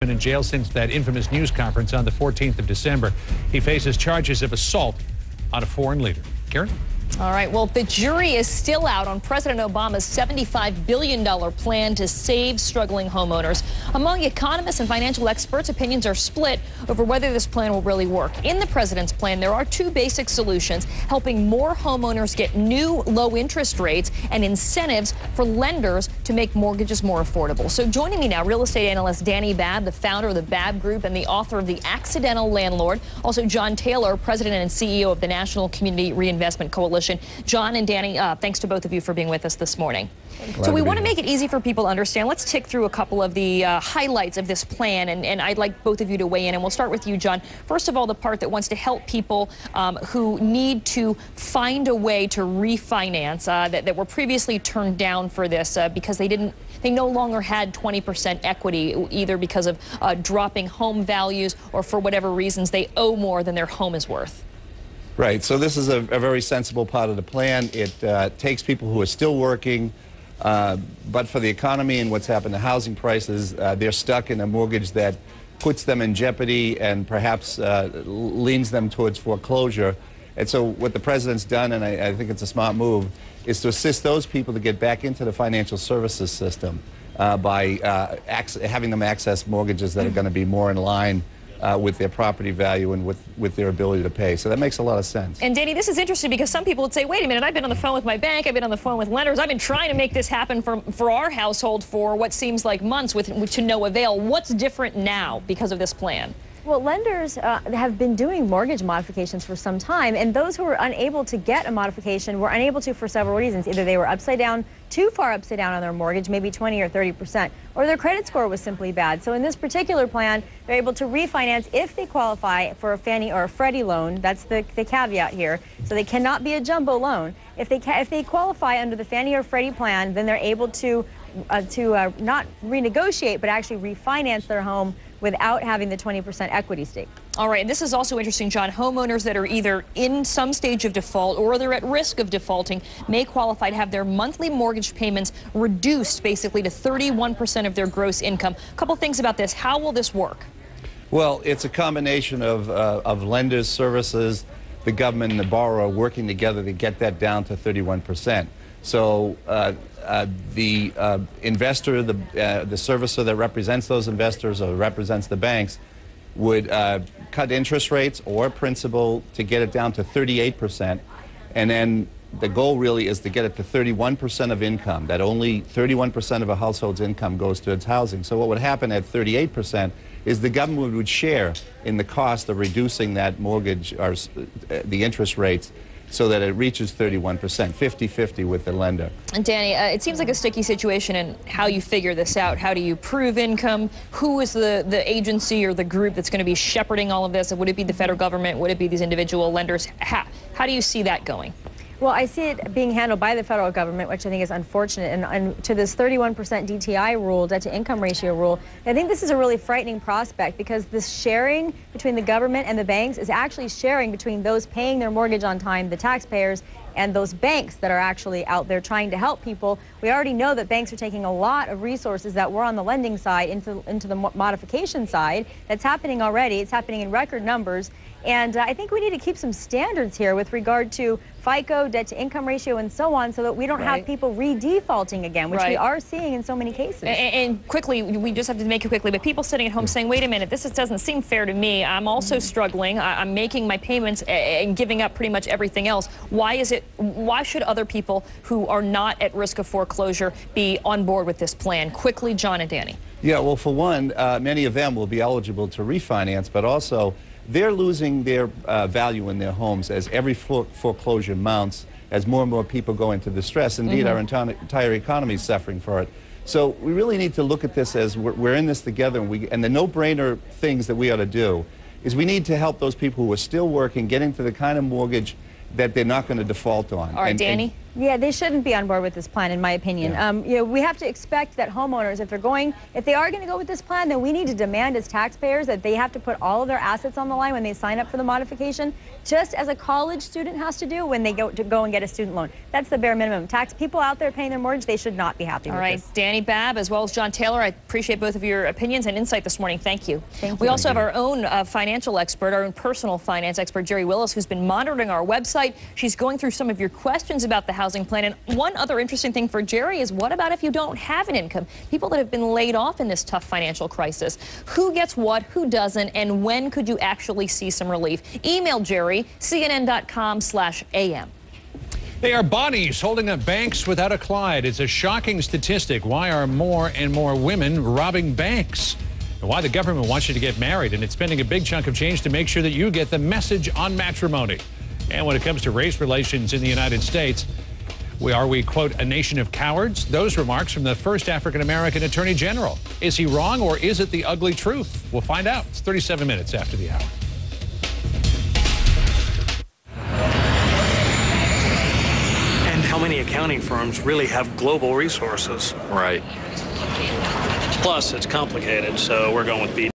Been in jail since that infamous news conference on the 14th of December. He faces charges of assault on a foreign leader. Karen? All right, well, the jury is still out on President Obama's $75 billion plan to save struggling homeowners. Among economists and financial experts, opinions are split over whether this plan will really work. In the president's plan, there are two basic solutions, helping more homeowners get new low interest rates and incentives for lenders to make mortgages more affordable. So joining me now, real estate analyst Danny Babb, the founder of the Babb Group and the author of The Accidental Landlord. Also, John Taylor, president and CEO of the National Community Reinvestment Coalition. John and Danny, thanks to both of you for being with us this morning. So we want to make it easy for people to understand. Let's tick through a couple of the highlights of this plan, and I'd like both of you to weigh in, and we'll start with you, John. First of all, the part that wants to help people who need to find a way to refinance that were previously turned down for this because they no longer had 20% equity, either because of dropping home values or for whatever reasons they owe more than their home is worth. Right, so this is a very sensible part of the plan. It takes people who are still working, but for the economy and what's happened to housing prices, they're stuck in a mortgage that puts them in jeopardy and perhaps leans them towards foreclosure. And so what the president's done, and I think it's a smart move, is to assist those people to get back into the financial services system by having them access mortgages that are going to be more in line with their property value and with their ability to pay. So that makes a lot of sense. And Danny, this is interesting because some people would say, wait a minute, I've been on the phone with my bank, I've been on the phone with lenders, I've been trying to make this happen for our household for what seems like months to no avail. What's different now because of this plan? Well, lenders have been doing mortgage modifications for some time, and those who were unable to get a modification were unable to for several reasons. Either they were upside down, too far upside down on their mortgage, maybe 20 or 30%, or their credit score was simply bad. So in this particular plan, they're able to refinance if they qualify for a Fannie or a Freddie loan. That's the caveat here. So they cannot be a jumbo loan. If they qualify under the Fannie or Freddie plan, then they're able to not renegotiate, but actually refinance their home without having the 20% equity stake. All right, and this is also interesting, John. Homeowners that are either in some stage of default or they're at risk of defaulting may qualify to have their monthly mortgage payments reduced basically to 31% of their gross income. A couple things about this. How will this work? Well, it's a combination of lenders, services, the government, and the borrower working together to get that down to 31%. So the investor, the servicer that represents those investors or represents the banks would cut interest rates or principal to get it down to 38%. And then the goal really is to get it to 31% of income, that only 31% of a household's income goes towards housing. So what would happen at 38% is the government would share in the cost of reducing that mortgage or the interest rates so that it reaches 31%, 50-50 with the lender. And Danny, it seems like a sticky situation in how you figure this out. How do you prove income? Who is the agency or the group that's going to be shepherding all of this? Would it be the federal government? Would it be these individual lenders? How do you see that going? Well, I see it being handled by the federal government, which I think is unfortunate. And to this 31% DTI rule, debt-to-income ratio rule, I think this is a really frightening prospect because this sharing between the government and the banks is actually sharing between those paying their mortgage on time, the taxpayers, and those banks that are actually out there trying to help people. We already know that banks are taking a lot of resources that were on the lending side into the modification side. That's happening already. It's happening in record numbers. And I think we need to keep some standards here with regard to FICO, debt-to-income ratio, and so on, so that we don't have people re-defaulting again, which we are seeing in so many cases. And quickly, we just have to make it quickly, but people sitting at home saying, wait a minute, this doesn't seem fair to me. I'm also struggling. I'm making my payments and giving up pretty much everything else. Why should other people who are not at risk of foreclosure be on board with this plan? Quickly, John and Danny. Yeah, well, for one, many of them will be eligible to refinance, but also they're losing their value in their homes as every foreclosure mounts, as more and more people go into distress. Indeed, our entire economy is suffering for it. So we really need to look at this as we're in this together, and the no-brainer things that we ought to do is we need to help those people who are still working get into the kind of mortgage that they're not going to default on. All right, Danny? Yeah, they shouldn't be on board with this plan, in my opinion. Yeah. You know, we have to expect that homeowners, if they are going to go with this plan, then we need to demand as taxpayers that they have to put all of their assets on the line when they sign up for the modification, just as a college student has to do when they go and get a student loan. That's the bare minimum. People out there paying their mortgage, they should not be happy with this. All right, Danny Babb, as well as John Taylor, I appreciate both of your opinions and insight this morning. Thank you. Thank you. We also have our own financial expert, our own personal finance expert, Jerry Willis, who's been monitoring our website. She's going through some of your questions about the housing plan. And one other interesting thing for Jerry is, what about if you don't have an income? People that have been laid off in this tough financial crisis. Who gets what, who doesn't, and when could you actually see some relief? Email Jerry, cnn.com/am. They are bodies holding up banks without a Clyde. It's a shocking statistic. Why are more and more women robbing banks? And why the government wants you to get married, and it's spending a big chunk of change to make sure that you get the message on matrimony. And when it comes to race relations in the United States, are we, quote, a nation of cowards? Those remarks from the first African-American Attorney General. Is he wrong, or is it the ugly truth? We'll find out. It's 37 minutes after the hour. How many accounting firms really have global resources? Right. Plus, it's complicated, so we're going with B.